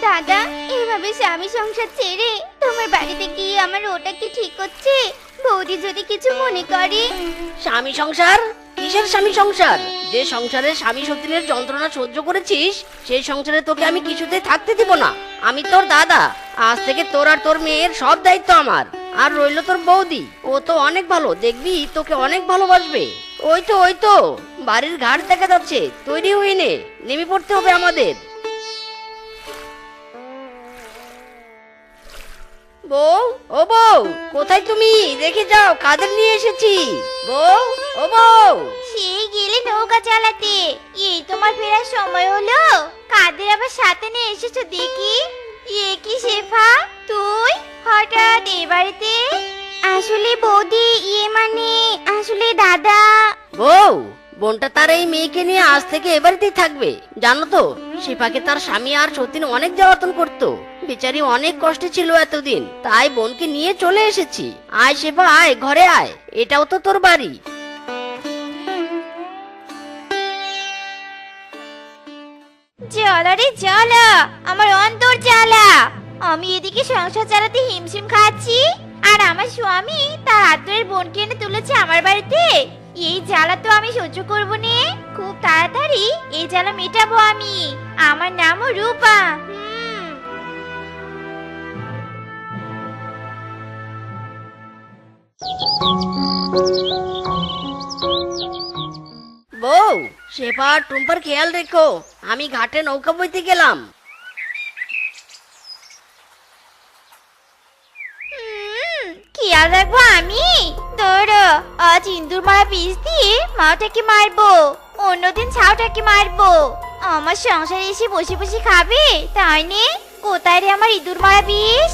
দাদা, এইভাবে স্বামী সংসার ছেড়ে তোমার বাড়িতে গিয়ে আমার ওটা কি ঠিক হচ্ছে? বৌদি যদি কিছু মনে করে। স্বামী সংসার? কিসের স্বামী সংসার? যে সংসারে স্বামী সতীনের যন্ত্রণা সহ্য করেছিস সেই সংসারে তোকে আমি কিছুতেই থাকতে দিব না। আমি তোর দাদা, আজ থেকে তোর আর তোর মেয়ের সব দায়িত্ব আমার। আর রইলো তোর বৌদি, ও তো অনেক ভালো, দেখবি তোকে অনেক ভালোবাসবে। ওই তো বাড়ির ঘাট দেখা যাচ্ছে, তৈরি হয়ে নে, নেমে পড়তে হবে আমাদের। বউ, ও বউ, কোথায় তুমি? দেখে যাও কাদের নিয়ে এসেছি। বউ, ও বউ। সেই গেলে নৌকা চালাতে, এই তোমার ফেরার সময় হলো? কাদের আবার সাথে নিয়ে এসেছো দেখি? এ কি শেফা, তুই হঠাৎ এই বাড়িতে? আসলে বৌদি, আসলে দাদা। বউ, বোনটা তার এই মেয়েকে নিয়ে আজ থেকে এ বাড়িতেই থাকবে। জানো তো, শেফাকে তার স্বামী আর সতীন অনেক জ্বালাতন করতো। বেচারি অনেক কষ্টে ছিল এতদিন, তাই বোনকে নিয়ে চলে এসেছি। আয় শেফা, আয় ঘরে আয়, এটাও তো তোর বাড়ি। জ্বালা রে জ্বালা, আমার অন্তর জ্বালা। আমি এদিকে সংসার চালাতে হিমশিম খাচ্ছি, আর আমার স্বামী তার আদরের বোনকে এনে তুলেছে আমার বাড়িতে। এই জ্বালা তো আমি সহ্য করবো নে। খুব তাড়াতাড়ি এই জ্বালা মেটাবো আমি। আমার নামও রূপা। বউ, শেফা আর টুম্পার খেয়াল রেখো, আমি ঘাটে নৌকা বইতে গেলাম। খেয়াল রাখবো আমি। ধরো, আজ ইন্দুর মারা বিষ দিয়ে মাটাকে মারবো, অন্যদিন ছাউটাকে মারবো। আমার সংসারে এসে বসে বসে খাবে তাই নে? কোথায় রে আমার ইঁদুর মারা বিষ?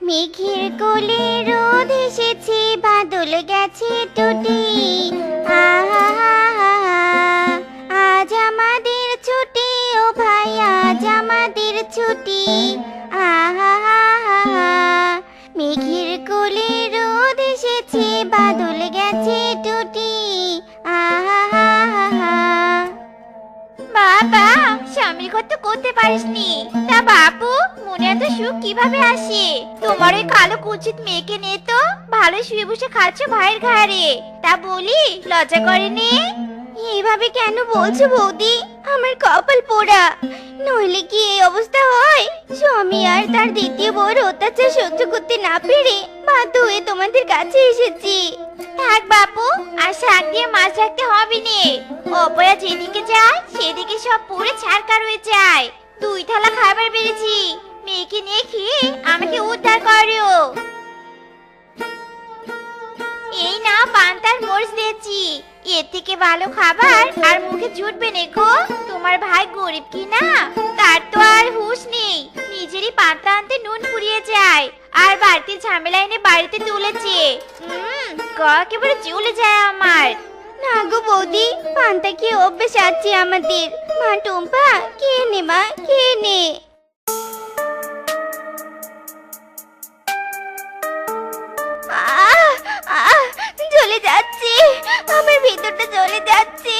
মেঘের কোলে রোদ এসেছে, বাদল গেছে টুটি। আজ আমাদের ছুটি, ও ভাই আজ আমাদের ছুটি। মেঘের কোলে রোদ এসেছে, বাদল গেছে টুটি। বাবা, স্বামীর কথা করতে পারিসনি তা বাপু, মনে এত সুখ কিভাবে আসে? তোমার ওই কালো কুচিত মেয়েকে নিয়ে তো ভালো শুয়ে বসে খাচ্ছ ভাইয়ের ঘাড়ে, তা বলি লজ্জা করেনি? এইভাবে কেন বলছো বৌদি? আমার কপাল পোড়া, নইলে কি এই অবস্থা হয়? স্বামী আর তার দ্বিতীয় বউর অত্যাচার সহ্য করতে না পেরে বাধ্য হয়ে তোমাদের কাছে এসেছি। থাক বাপু, আর শাক দিয়ে মাছ রাখতে হবে নে। অপয়া যেদিকে যায় সেদিকে সব পুরো ছাড়কার হয়ে যায়। 2 থালা খাবার বেড়েছি, মেয়েকে নিয়ে খেয়ে আমাকে উদ্ধার করো। এই না পান্তার মরিচ দিয়েছি, এর থেকে ভালো খাবার আর মুখে জুটবে না গো। তোমার ভাই গরিব কি না, তার তো আর হুঁশ নেই। নিজেরই পান্তা আনতে নুন ফুরিয়ে যায়, আর বাড়তি ঝামেলা এনে বাড়িতে তুলেছে। একেবারে চলে যায় আমার। না গো বৌদি, পান্তা কি অভ্যেস আছে আমাদের। মা টুম্পা, খেয়ে নে মা, খেয়ে নে। জ্বলে যাচ্ছে, আমার ভিতরটা জ্বলে যাচ্ছে।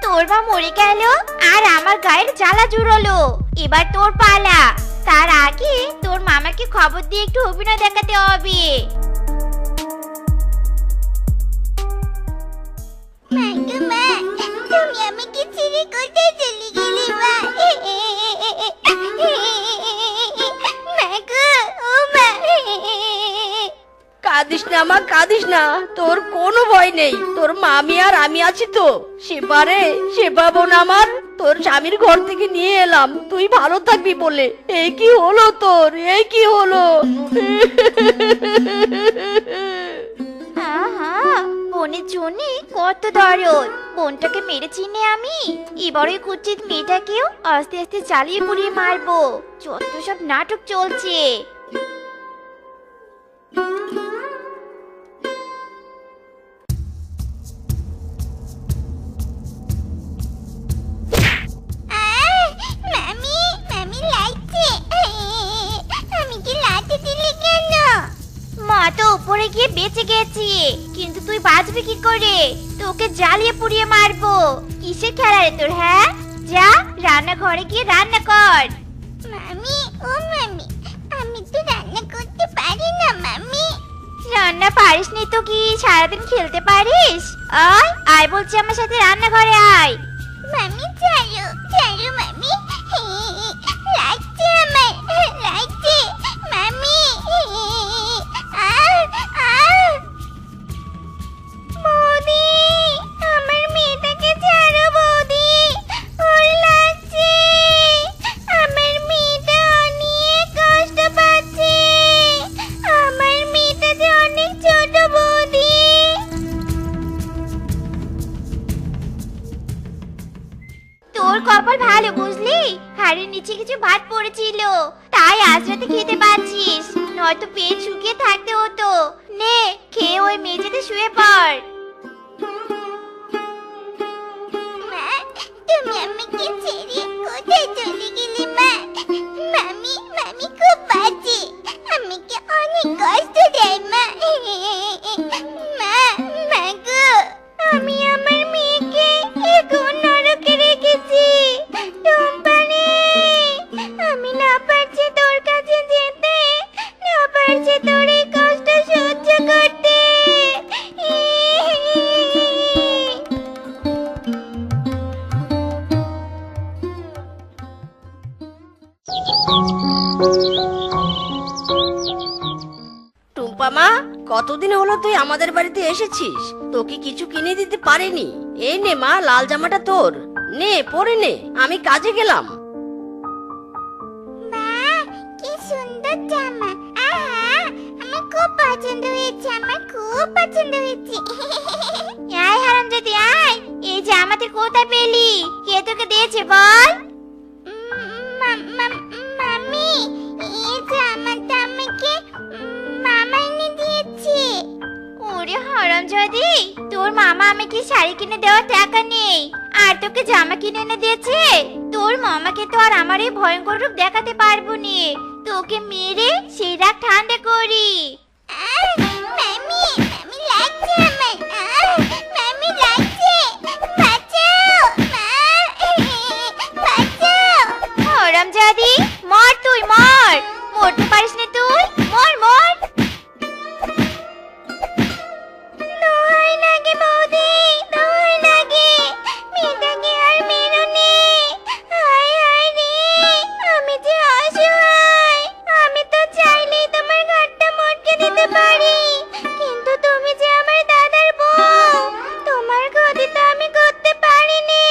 তোর মা মরে গেল আর আমার গায়ের জ্বালা জুড়লো, এবার তোর পালা। তার আগে তোর মামাকে খবর দিয়ে একটু অভিনয় দেখাতে হবে। তুমি আমাকে ছেড়ে কোথায় চলে গেলে মা? কাঁদিস না মা, কাঁদিস না, তোর কোনো ভয় নেই। তোর মামি আর আমি আছি তো। সেবারে সেবা বোন আমার, তোর স্বামীর ঘর থেকে নিয়ে এলাম তুই ভালো থাকবি বলে। এই কি হলো তোর, এই কি হলো? বোনের জন্য কত দরদ, বোনটাকে মেরেছি নে আমি। এবার ওই কুচিত মেয়েটাকেও আস্তে আস্তে চালিয়ে পুড়িয়ে মারবো। যত সব নাটক চলছে। পড়ে গিয়ে বেঁচে গেছি, কিন্তু তুই বাঁচবি কি করে? তোকে জ্বালিয়ে পুড়িয়ে মারবো। কিসের খেলা রে তোর, হ্যাঁ? যা রান্নাঘরে গিয়ে রান্না কর। মামি, ও মামি, আমি তো রান্না করতে পারি না মামি। রান্না পারিস নি তো কি সারাদিন খেলতে পারিস? আয় আয় বলছি, আমার সাথে রান্নাঘরে আয়। মামি চলো চলো মামি, লাগছে আমার, লাগছে মামি। বৌদি, আমার মেয়েটাকে ছাড়ো বৌদি, ওর লাগছে। আমার মেয়েটা অনেক কষ্ট পাচ্ছে, আমার মেয়েটা যে অনেক ছোট বৌদি। তোর কপাল ভালো বুঝলি, হাড়ের নিচে কিছু ভাত পড়েছিল, তাই আজ রাতে খেতে পাচ্ছিস, নয়তো পেট শুকিয়ে থাকতে হতো। নে খেয়ে ওই মেঝেতে শুয়ে পড়। মা, তুমি আমাকে ছেড়ে কোথায় চলে গেলে মা? মামি, মামি খুব বাজে, আমাকে অনেক কষ্ট দেয় মা। মা, মা গো, আমি আমার মেয়েকে এখন নরকে রেখেছি। টুম্পানি, আমি না পারছি তোর কাছে যেতে, না পারছি তোর এই কষ্ট সহ্য করতে। টুম্পা মা, কতদিন হলো তুই আমাদের বাড়িতে এসেছিস, তোকে কিছু কিনে দিতে পারিনি। এই নে মা, লাল জামাটা তোর, নে পরে নে, আমি কাজে গেলাম। মা, কি সুন্দর জামা! আহা, আমার খুব পছন্দ হয়েছে, আমার খুব পছন্দ হয়েছে। আয় হারামজাদি আয়, এই জামা তুই কোথায় পেলি? কে তোকে দিয়েছে বল? মামি, এই জামাটা আমাকে মামা এনে দিয়েছে। ওরে হারামজাদি, তোর মামা আমাকে শাড়ি কিনে দেওয়ার টাকা নেই, আর তোকে জামা কিনে এনে দিয়েছে? তোর মামাকে তো আর আমার এই ভয়ঙ্কর রূপ দেখাতে পারবো নি, তোকে মেরে সেই রাগ ঠান্ডা করি। মামি, মামি লাগছে আমার, মামি লাগছে, বাঁচাও মা, বাঁচাও। হারামজাদি, মর তুই মর, মরতে পারিস না তুই, মর মর। দোহাই লাগে বৌদি, দোহাই লাগে, মেয়েটাকে আর মেরো নে। হায় হায় রে, আমি যে অসহায়, আমি তো চাইলেই তোমার ঘাটটা মটকে দিতে পারি, কিন্তু তুমি যে আমার দাদার বউ, তোমার ক্ষতি তো আমি করতে পারিনি।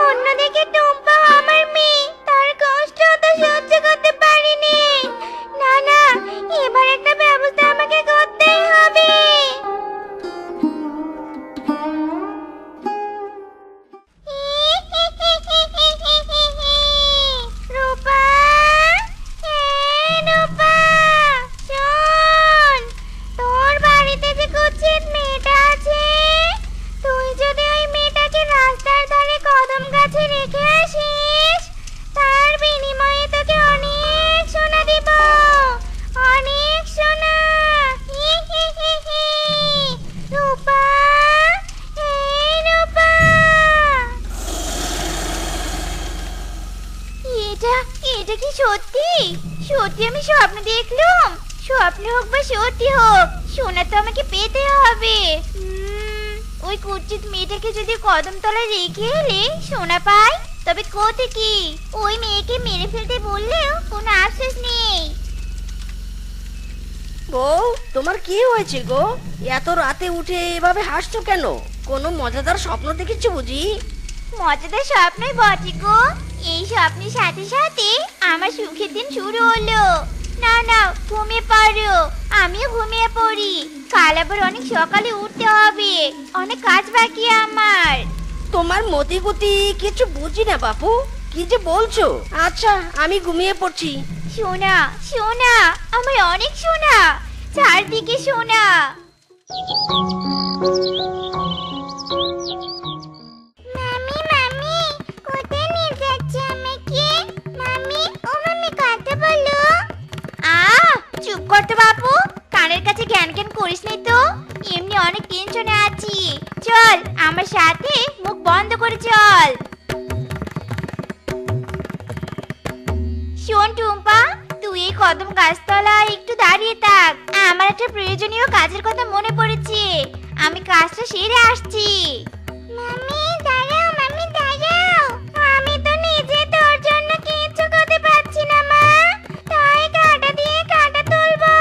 অন্যদিকে টুম্পা আমার মেয়ে, তার কষ্ট তো সহ্য করতে পারিনি। না না, এবার একটা ব্যবস্থা আমাকে করতেই হবে। রূপা, রূপা, শোন, তোর বাড়িতে যে কুৎসিত মেয়েটা আছে, তুই যদি ওই মেয়েটাকে রাস্তার ধারে কদম গাছে রেখে আসিস, তার বিনিময়ে তোকে অনেক সোনা দিব, অনেক সোনা। রূপা, রূপা, এটা এটা কি সত্যি? সত্যি আমি স্বপ্ন দেখলাম? স্বপ্ন হোক বা সত্যি হোক, সোনা তো আমাকে পেতে হবে। ওই কুৎসিত মেয়েটাকে যদি কদম তলায় রেখে এলে সোনা পাই, তবে কোথা কি ওই মেয়েকে মেরে ফেলতে বললেও কোনো আফসোস নেই। বউ, তোমার কি হয়েছে গো? এত রাতে উঠে এভাবে হাসছো কেন? কোনো মজাদার স্বপ্ন দেখেছো বুঝি? মজাদার স্বপ্নই বটে গো, এই স্বপ্নের সাথে সাথে আমার সুখের দিন শুরু হলো। না না, ঘুমিয়ে পড়ো, আমিও ঘুমিয়ে পড়ি, কাল আবার অনেক সকালে উঠতে হবে, অনেক কাজ বাকি আমার। তোমার মতি গতি কিছু বুঝি না বাপু, কি যে বলছো। আচ্ছা, আমি ঘুমিয়ে পড়ছি। সোনা সোনা, আমার অনেক সোনা, চারদিকে সোনা। মামি, মামি, কোথায় নিয়ে যাচ্ছে আমাকে? মামি, ও মামি, কথা বলো। চুপ কর তো বাপু, কানের কাছে জ্ঞান জ্ঞান সাথে মুখ বন্ধ করে চল। শোন টুম্পা, তুই এই কদম গাছতলায় একটু দাঁড়িয়ে থাক। আমার একটা প্রয়োজনীয় কাজের কথা মনে পড়েছে, আমি কাজটা সেরে আসছি। মামি দাঁড়াও, মামি দাঁড়াও, আমি তো নিজে তোর জন্য কিচ্ছু করতে পারছি না মা, তাই কাঁটা দিয়ে কাঁটা তুলবো।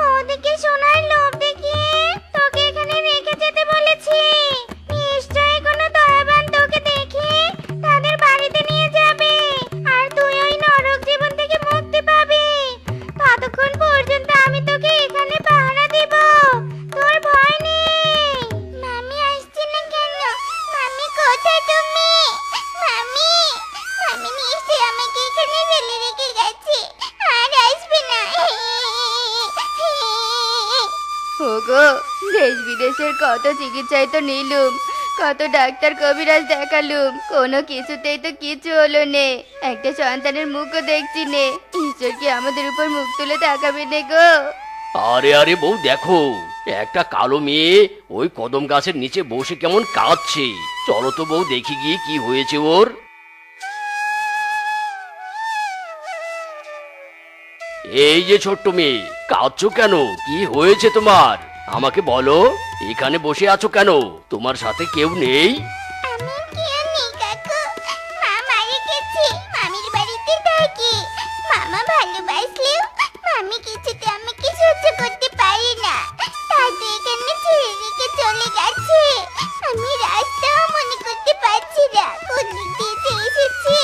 ওদিকে সোনার লোভ দেখিয়ে তোকে এখানে রেখে যেতে বলেছি। নিশ্চয়ই কোনো দয়াবান তোকে দেখে তাদের বাড়িতে নিয়ে যাবে, আর তুই ওই নরক জীবন থেকে মুক্তি পাবি। ততক্ষণ পর্যন্ত আমি তোকে এখানে পাহারা দেব, তোর ভয় নেই। মামি আসছে না কেন? মামি কোথায় তুমি? মামি, মামি নিশ্চয়ই আমাকে এখানে ফেলে রেখে গেছে, আর আসবে না। ওগো, দেশ বিদেশের কত চিকিৎসায় তো নিলুম, কত ডাক্তার কবিরাজ দেখালুম, কোনো কিছুতেই তো কিছু হলো নে। একটা সন্তানের মুখও দেখছি নে। ঈশ্বর কি আমাদের উপর মুখ তুলে তাকাবে নে গো? আরে আরে বউ, দেখো একটা কালো মেয়ে ওই কদম গাছের নিচে বসে কেমন কাঁদছে। চলো তো বউ, দেখি গিয়ে কি হয়েছে ওর। এই যে ছোট্ট মেয়ে, কাঁদছো কেন? কি হয়েছে তোমার? আমাকে বলো, এখানে বসে আছো কেন? তোমার সাথে কেউ নেই? আমি কেউ নেই কাকু, মা মারা গেছে, মামির বাড়িতে থাকি। মামা ভালোবাসলেও মামি কিছুতে আমাকে সহ্য করতে পারে না, তাই তো এখানে ছেড়ে রেখে চলে গেছে। আমি রাস্তাও মনে করতে পারছি না কোন দিক দিয়ে এসেছি।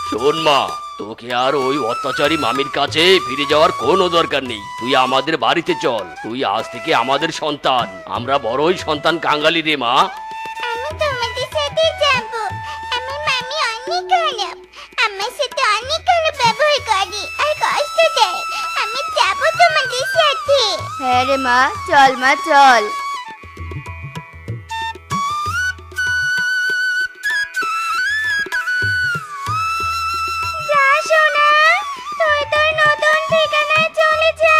শোন মা, তোকে আর ওই অত্যাচারী মামির কাছে ফিরে যাওয়ার কোনো দরকার নেই। তুই আমাদের বাড়িতে চল, তুই আজ থেকে আমাদের সন্তান। আমরা বড়ই সন্তান কাঙালি রে মা। আমি তোমাদের সাথে যাব। আমার মামি অনেক খারাপ, আমার সাথে অনেক খারাপ ব্যবহার করে আর কষ্ট দেয়। আমি যাব তোমাদের সাথে। হ্যাঁ রে মা, চল মা চল। যা সোনা, তুই তোর নতুন ঠিকানায় চলে যা,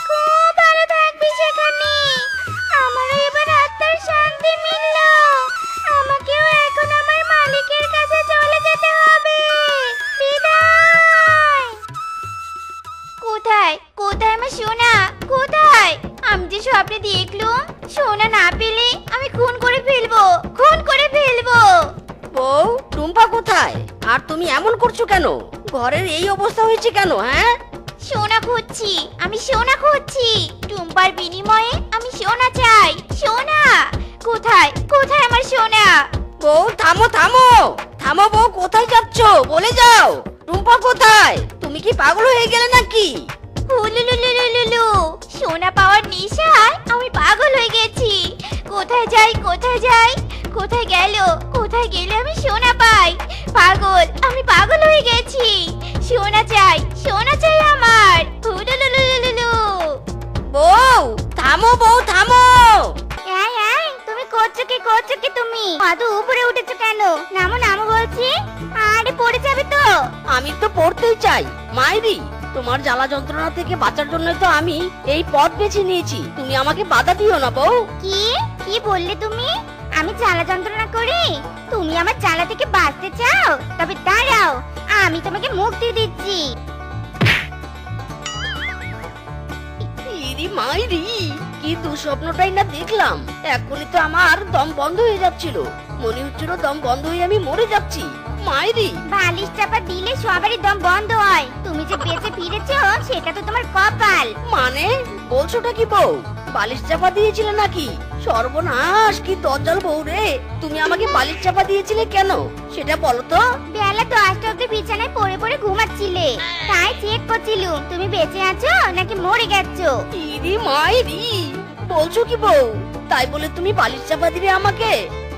খুব ভালো থাকবি সেখানে। আমারও এবার আত্মার শান্তি মিলল, আমাকেও এখন আমার মালিকের কাছে চলে যেতে হবে। বিদায়। কোথায় কোথায় আমার সোনা, কোথায়? আমি যে স্বপ্নে দেখলুম, সোনা না পেলে আমি খুন করে ফেলবো, খুন করে ফেলবো। বউ, টুম্পা কোথায়? আর তুমি এমন করছো কেন? ঘরের এই অবস্থা হয়েছে কেন? হ্যাঁ, সোনা খুঁজছি, আমি সোনা খুঁজছি। টুম্পার বিনিময়ে আমি সোনা চাই। সোনা কোথায়, কোথায় আমার সোনা? বউ থামো থামো থামো, বউ কোথায় যাচ্ছো বলে যাও। টুম্পা কোথায়? তুমি কি পাগল হয়ে গেলে নাকি? হুলুলুলুলুলু, সোনা পাওয়ার নেশায় আমি পাগল হয়ে গেছি। কোথায় যাই, কোথায় যাই, কোথায় গেল, কোথায় গেলে আমি সোনা পাই? পাগল, আমি পাগল হয়ে গেছি। সোনা চাই, সোনা চাই আমার। হুলুলুলুলুলু। বউ থামো, বউ থামো। এই এই, তুমি করছো কি, করছো কি তুমি? এত উপরে উঠেছো কেন? নামো নামো বলছি। আরে পড়ে যাবে তো। আমি তো পড়তেই চাই মাইরি। তোমার জ্বালা যন্ত্রণা থেকে বাঁচার জন্য তো আমি এই পথ বেছে নিয়েছি। তুমি আমাকে বাধা দিও না বউ। কি কি বললে তুমি? আমি জ্বালা যন্ত্রণা করি? তুমি আমার জ্বালা থেকে বাঁচতে চাও? তবে দাঁড়াও, আমি তোমাকে মুক্তি দিচ্ছি। ইরি মাইরি, কি দুঃস্বপ্নটাই না দেখলাম। এখনই তো আমার দম বন্ধ হয়ে যাচ্ছিল, মনে হচ্ছিল দম বন্ধ হয়ে আমি মরে যাচ্ছি। মাইরি, বালিশ চাপা দিলে সবারই দম বন্ধ হয়। তুমি যে বেঁচে ফিরেছো সেটা তো তোমার কপাল। মানে বলছোটা কি বউ? বালিশ চাপা দিয়েছিলে নাকি? সর্বনাশ, কি দজ্জাল বউ রে। তুমি আমাকে বালিশ চাপা দিয়েছিলে কেন সেটা বলো তো। বেলা 10টা অব্দি বিছানায় পড়ে পড়ে ঘুমাচ্ছিলে, তাই চেক করছিলুম তুমি বেঁচে আছো নাকি মরে গেছো। ইরি মাইরি, বলছো কি বউ? তাই বলে তুমি বালিশ চাপা দিবে আমাকে?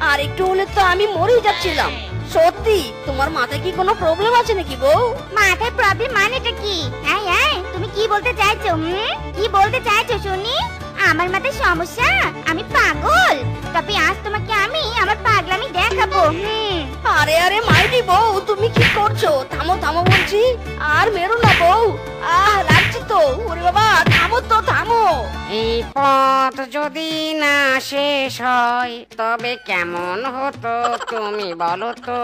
আর একটু হলে তো আমি মরেই যাচ্ছিলাম। সত্যি তোমার মাথায় কি কোনো প্রবলেম আছে নাকি বউ? মাথায় প্রবলেম মানেটা কি? এই এই, তুমি কি বলতে চাইছো? কি বলতে চাইছো শুনি? আমার মাথায় সমস্যা? আমি পাগল? তবে আজ তোমাকে আমি আমার পাগলামি দেখাবো। আরে আরে মাইরি বউ, তুমি কি করছো? থামো থামো বলছি, আর মেরো না বউ। লাগছে তো। ওরে বাবা, থামো তো থামো। এই পথ যদি না শেষ হয় তবে কেমন হতো তুমি বলো তো?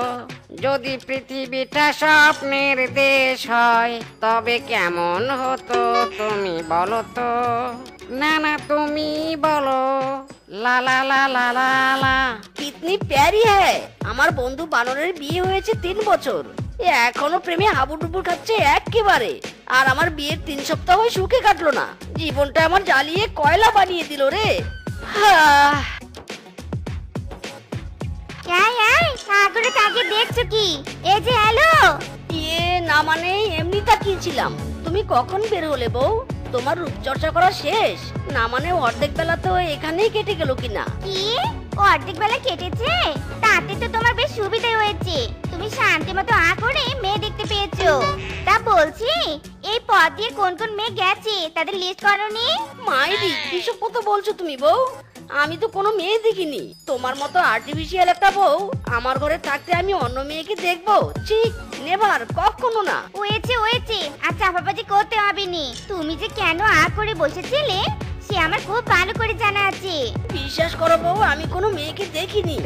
যদি পৃথিবীটা স্বপ্নের দেশ হয় তবে কেমন হতো তুমি বলো তো? না না তুমি বলো। লা লা লা লা লা লা। কিতনি প্যারি হ্যায়। আমার বন্ধু বানরের বিয়ে হয়েছে 3 বছর, এ এখনো প্রেমে হাবুডুবু খাচ্ছে একেবারে। আর আমার বিয়ের 3 সপ্তাহ সুখে কাটলো না, জীবনটা আমার জ্বালিয়ে কয়লা বানিয়ে দিল রে। সাগরে তাকে দেখছো কি? এই যে হ্যালো। ইয়ে না মানে এমনি তাকিয়েছিলাম। তুমি কখন বের হলে বউ? তোমার রূপচর্চা করা শেষ? না মানে অর্ধেক বেলা তো এখানেই কেটে গেল কিনা? কি অর্ধেক বেলা কেটেছে? তাতে তো তোমার বেশ সুবিধা হয়েছে, তুমি শান্তি মতো করে মেয়ে দেখতে পেয়েছো। তা বলছি, এই পথ দিয়ে কোন কোন মেয়ে গেছে তাদের লিস্ট করোনি? মাইরি কিসব কথা বলছো তুমি বউ? আমি তো কোনো মেয়ে দেখিনি। তোমার মতো আর্টিফিশিয়াল একটা বউ আমার ঘরে থাকতে আমি অন্য মেয়েকে দেখবো? ঠিক নেভার, কখনো না। হয়েছে হয়েছে, আর চাপাবাজি করতে হবে নি। তুমি যে কেন করে বসেছিলে সে আমার খুব ভালো করে জানা আছে। বিশ্বাস করো বউ, আমি কোনো মেয়েকে দেখিনি।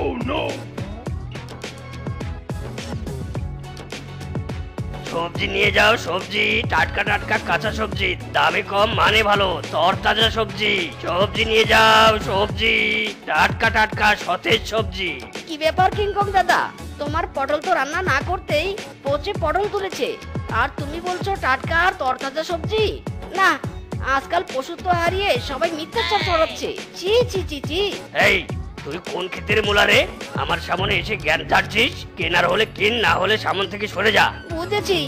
সবজি নিয়ে যাও, সবজি টাটকা টাটকা কাঁচা সবজি, দামে কম মানে ভালো, তরতাজা সবজি। সবজি নিয়ে যাও, সবজি টাটকা টাটকা সতেজ সবজি। কি ব্যাপার কিংকং দাদা, তোমার পটল তো রান্না না করতেই পচে পটল তুলেছে, আর তুমি বলছো টাটকা আর তরতাজা সবজি? না, আজকাল পশু তো হারিয়ে সবাই মিথ্যাচার ছড়াচ্ছে। চি চি চি চি। এই তুই কোন ক্ষেতের মূলা রে? আমার সামনে এসে জ্ঞান ঝাড়ছিস? কেনার হলে কিন, না হলে সামনে থেকে সরে যা। বুঝেছি,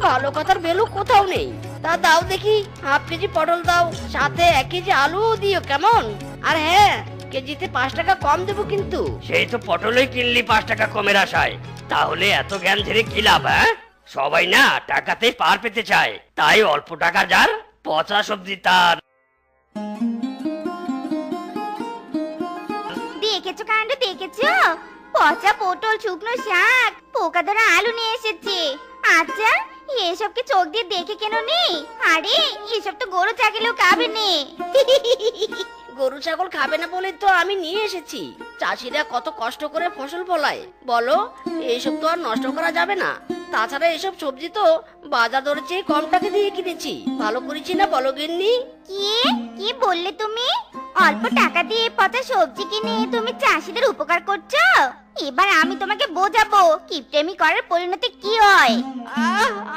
ভালো কথার ভ্যালু কোথাও নেই। তা দাও দেখি, হাফ কেজি পটল দাও, সাথে 1 কেজি আলুও দিও কেমন? আর হ্যাঁ, কেজিতে 5 টাকা কম দেবো কিন্তু। সেই তো পটলই কিনলি 5 টাকা কমের আশায়, তাহলে এত জ্ঞান ঝেড়ে কি লাভ? হ্যাঁ, সবাই না টাকাতেই পার পেতে চায়, তাই অল্প টাকা যার পচা সবজি তার। দেখেছো কাণ্ড, দেখেছো? পচা পটল, শুকনো শাক, পোকা ধরা আলু নিয়ে এসেছে। আচ্ছা, এসব কি চোখ দিয়ে দেখে কেন নি? আরে এসব তো গরু ছাগলেও খাবে নে। গরু ছাগল খাবে না বলে তো আমি নিয়ে এসেছি। চাষিরা কত কষ্ট করে ফসল ফলায় বলো, এইসব তো আর নষ্ট করা যাবে না। তাছাড়া এসব সবজি তো বাজার দরের চেয়ে কম টাকা দিয়ে কিনেছি। ভালো করেছি না বলো গিন্নি? কি কি বললে তুমি? অল্প টাকা দিয়ে পচা সবজি কিনে তুমি চাষিদের উপকার করছো? এবার আমি তোমাকে বোঝাবো কিপটেমি করার পরিণতি কি হয়।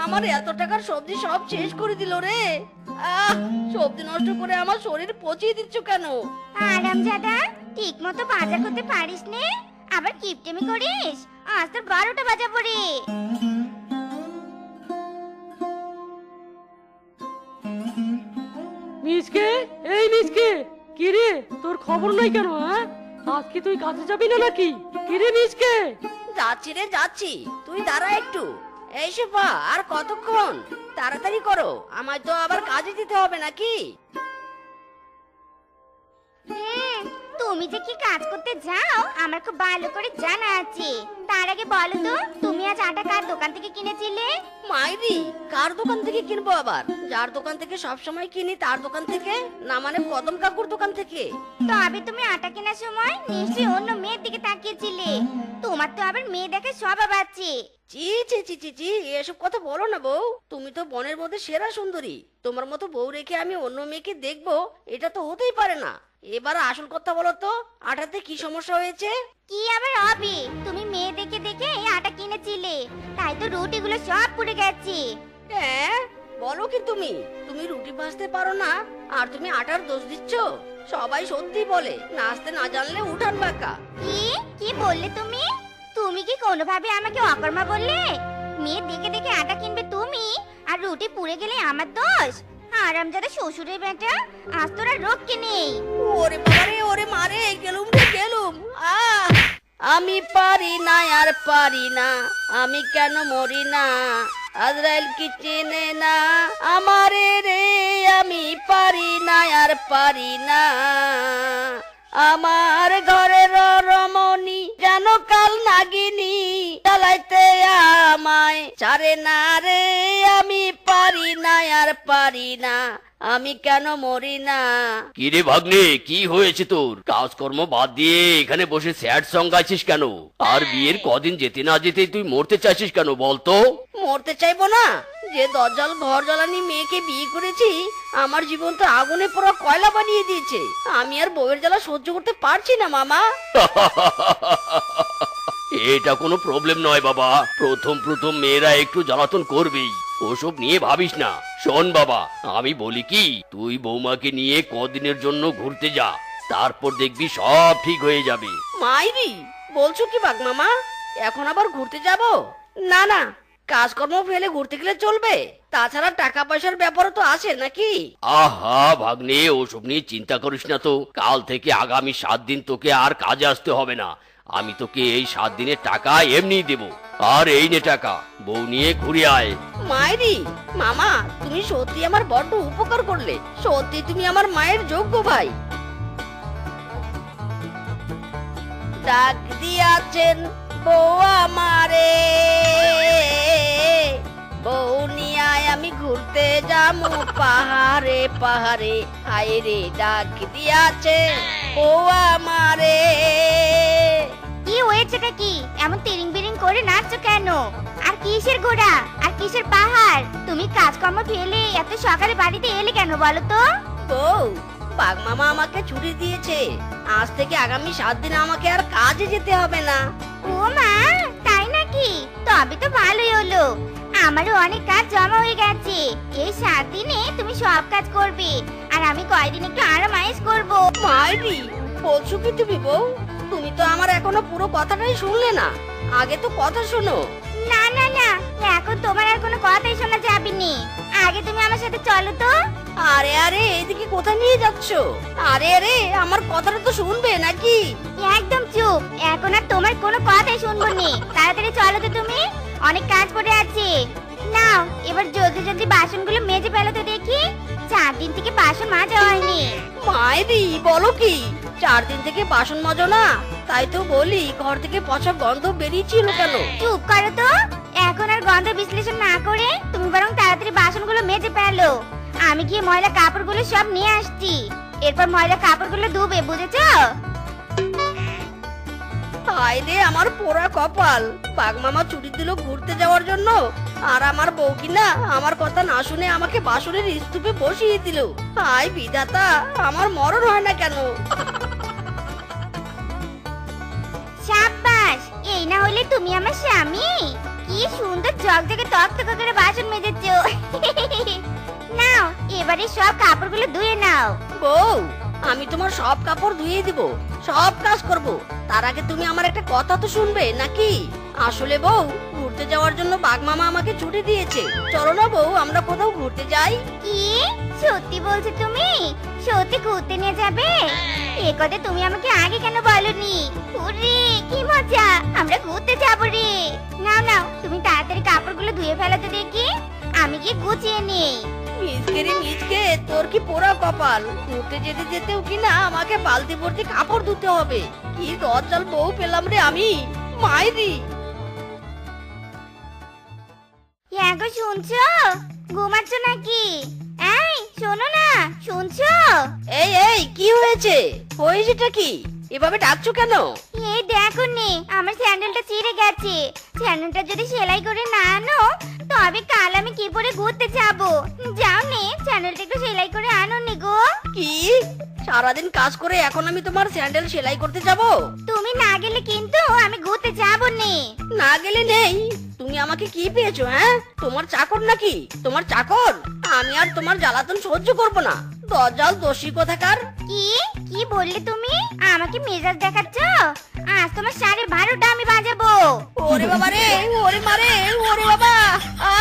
আমার এত টাকার সবজি সব শেষ করে দিল রে। সবজি নষ্ট করে আমার শরীর পচিয়ে দিচ্ছ কেন? আরামজাদা, ঠিক মতো বাজার করতে পারিস নে, আবার কিপটেমি করিস? আজ তোর 12টা বাজাবো রে। মিসকে, এই মিসকে, কি রে তোর খবর নাই কেন? হ্যাঁ, আজ কি তুই কাজে যাবি না নাকি? কি রে মিসকে? যাচ্ছি রে যাচ্ছি, তুই দাঁড়া একটু। এই শেফা, আর কতক্ষণ? তাড়াতাড়ি করো, আমায় তো আবার কাজে যেতে হবে নাকি? তুমি যে কি কাজ করতে যাও আমার খুব ভালো করে জানা আছে। তার আগে বলো তো, তুমি আজ আটা কার দোকান থেকে কিনেছিলে? মাইরি, কার দোকান থেকে কিনবো আবার? যার দোকান থেকে সব সময় কিনি তার দোকান থেকে, না মানে কদম কাকুর দোকান থেকে। তবে তুমি আটা কেনার সময় নিশ্চয়ই অন্য মেয়ের দিকে তাকিয়েছিলে। তোমার তো আবার মেয়ে দেখে স্বভাব আছে। চি চি চি চি চি, এসব কথা বলো না বউ। তুমি তো বনের মধ্যে সেরা সুন্দরী, তোমার মতো বউ রেখে আমি অন্য মেয়েকে দেখবো, এটা তো হতেই পারে না। এবার আসল কথা বলো তো, আটাতে কি সমস্যা হয়েছে? কি আবার হবে? তুমি মেয়ে দেখে দেখে এই আটা কিনেছিলে, তাই তো রুটিগুলো সব পুড়ে গেছে। হ্যাঁ, বলো কি তুমি? তুমি রুটি ভাজতে পারো না আর তুমি আটার দোষ দিচ্ছ? সবাই সত্যি বলে, নাচতে না জানলে উঠান বাঁকা। কি কি বললে তুমি? তুমি কি কোনোভাবে আমাকে অকর্মা বললে? মেয়ে দেখে দেখে আটা কিনবে তুমি, আর রুটি পুড়ে গেলে আমার দোষ? আরামজাদা শ্বশুরের বেটা, আজ তোর আর রক্ষে নেই। ওরে বাবারে, ওরে মারে, গেলুম রে গেলুম। আমি পারি না আর পারি না, আমি কেন মরি না? আজরাইল কি চেনে না আমারে রে? আমি পারি না আর পারি না। আমার ঘরের রমণী যেন কাল নাগিনী, চালাইতে আমায় ছাড়ে না রে। আমি পারি না আর পারি না, আমি কেন মরি না? কিরে ভাগ্নে, কি হয়েছে তোর? কাজকর্ম বাদ দিয়ে এখানে বসে স্যাড সং গাইছিস কেন? আর বিয়ের কদিন যেতে না যেতেই তুই মরতে চাইছিস কেন বলতো? মরতে চাইবো না? যে দজ্জাল ঘর জ্বালানি মেয়েকে বিয়ে করেছি, আমার জীবন তো আগুনে পোড়া কয়লা বানিয়ে দিয়েছে। আমি আর বউয়ের জ্বালা সহ্য করতে পারছি না মামা। এটা কোনো প্রবলেম নয় বাবা। প্রথম প্রথম মেয়েরা একটু জ্বালাতন করবেই, ওসব নিয়ে ভাবিস না। শোন বাবা, আমি বলি কি, তুই বৌমাকে নিয়ে কদিনের জন্য ঘুরতে যা, তারপর দেখবি সব ঠিক হয়ে যাবে। মাইরি, বলছো কি বাঘ মামা? এখন আবার ঘুরতে যাব? না না, কাজকর্ম ফেলে ঘুরতে গেলে চলবে? তাছাড়া টাকা পয়সার ব্যাপারও তো আছে নাকি? আহা ভাগ্নে, ওসব নিয়ে চিন্তা করিস না তো। কাল থেকে আগামী 7 দিন তোকে আর কাজে আসতে হবে না। আমি তোকে এই 7 দিনের টাকা এমনি দেব। আর এই নে টাকা, বউ নিয়ে ঘুরে আয়। মায়েরি, মামা তুমি সত্যি আমার বড্ড উপকার করলে। সত্যি তুমি আমার মায়ের যোগ্য ভাই। ডাক দিয়াছেন বউ আমারে, বউ নিয়ে আমি ঘুরতে যাবো পাহাড়ে পাহাড়ে। হায় রে, ডাক দিয়াছে বউ আমারে। কি হয়েছেটা কি? এমন তিরিং বিরিং করে নাচছো কেন? আর কিসের ঘোড়া আর কিসের পাহাড়? তুমি কাজকর্ম ফেলে এত সকালে বাড়িতে এলে কেন বলো তো? বউ, বাঘ মামা আমাকে ছুটি দিয়েছে। আজ থেকে আগামী 7 দিন আমাকে আর কাজে যেতে হবে না। ও মা, তাই নাকি? তবে তো ভালোই হলো। আমারও অনেক কাজ জমা হয়ে গেছে। এই 7 দিনে তুমি সব কাজ করবে, আর আমি কয়দিন একটু আরামাইশ করব। মাইরি, বলছো কি তুমি বউ? তুমি তো আমার এখনো পুরো কথাটাই শুনলে না। আগে তো কথা শোনো। না না না, এখন তোমার আর কোনো কথাই শোনা যাবে না। আগে তুমি আমার সাথে চলো তো। আরে আরে, এদিকে কোথায় নিয়ে যাচ্ছ? আরে আরে, আমার কথাটা তো শুনবে নাকি? একদম চুপ, এখন আর তোমার কোনো কথাই শুনবো নি। তাড়াতাড়ি চলো তো, তুমি অনেক কাজ পড়ে আছে। নাও, এবার জলদি জলদি বাসনগুলো মেজে ফেলো তো দেখি। 4 দিন থেকে বাসন মাজা হয়নি। মাইরি, বলো কি? 4 দিন থেকে বাসন মাজো না? তাই তো বলি, ঘর থেকে পচা গন্ধ বেরিয়েছিল কেন? চুপ করো তো। এখন আর গন্ধ বিশ্লেষণ না করে তুমি বরং তাড়াতাড়ি বাসনগুলো মেজে ফেলো। আমি গিয়ে ময়লা কাপড়গুলো সব নিয়ে আসছি। এরপর ময়লা কাপড়গুলো ধুবে, বুঝেছো? হায় রে, আমার পোড়া কপাল। বাঘ মামা ছুটি দিল ঘুরতে যাওয়ার জন্য, আর আমার বউ কিনা আমার কথা না শুনে আমাকে বাসনের স্তূপে বসিয়ে দিল। হায় বিধাতা, আমার মরণ হয় না কেন? সাব্বাস, এই না হলে তুমি আমার স্বামী। কি সুন্দর ঝকঝকে তকতকে করে বাসন মেজেছো। নাও, এবারে সব কাপড়গুলো ধুয়ে নাও। বউ, আমি তোমার সব কাপড় ধুয়ে দিব, সব কাজ করব। তার আগে তুমি আমার একটা কথা তো শুনবে নাকি? আসলে বউ, ঘুরতে যাওয়ার জন্য বাঘ মামা আমাকে ছুটি দিয়েছে। চলো না বউ, আমরা কোথাও ঘুরতে যাই। কি সত্যি বলছো তুমি? সত্যি ঘুরতে নিয়ে যাবে? এ কথা তুমি আমাকে আগে কেন বলনি? ওরে কি মজা, আমরা ঘুরতে যাব রে। নাও নাও, তুমি তাড়াতাড়ি কাপড়গুলো ধুয়ে ফেলো তো দেখি। আমি কি গুছিয়ে নেই। মিজকে রে মিজকে, তোর কি পোড়া কপাল। ঘুরতে যেতে যেতেও কিনা আমাকে বালতি ভর্তি কাপড় ধুতে হবে। কি দজ্জাল বউ পেলাম রে আমি। মাইরি, গো শুনছো? ঘুমাচ্ছ নাকি? এই শোনো না, শুনছো? এই এই, কি হয়েছে? হয়েছেটা কি? এভাবে ডাকছো কেন? এই দেখো নে, আমার স্যান্ডেলটা ছিঁড়ে গেছে। স্যান্ডেলটা যদি সেলাই করে না আনো, তবে কাল আমি কি পরে ঘুরতে যাব। যাও নে, স্যান্ডেলটা একটু সেলাই করে আনো নি গো। কি? সারাদিন কাজ করে এখন আমি তোমার স্যান্ডেল সেলাই করতে যাব? তুমি না গেলে কিন্তু আমি ঘুরতে যাব নে। না গেলে নেই? তুমি আমাকে কি পেয়েছো? হ্যাঁ, তোমার চাকর নাকি? তোমার চাকর? আমি আর তোমার জ্বালাতন সহ্য করব না। দজ্জাল দোষী কোথাকার। কি কি বললে তুমি? আমাকে মেজাজ দেখাচ্ছ? আজ তোমার 12:30টা আমি বাজাবো। ওরে বাবা রে, ওরে মারে, ওরে বাবা। আ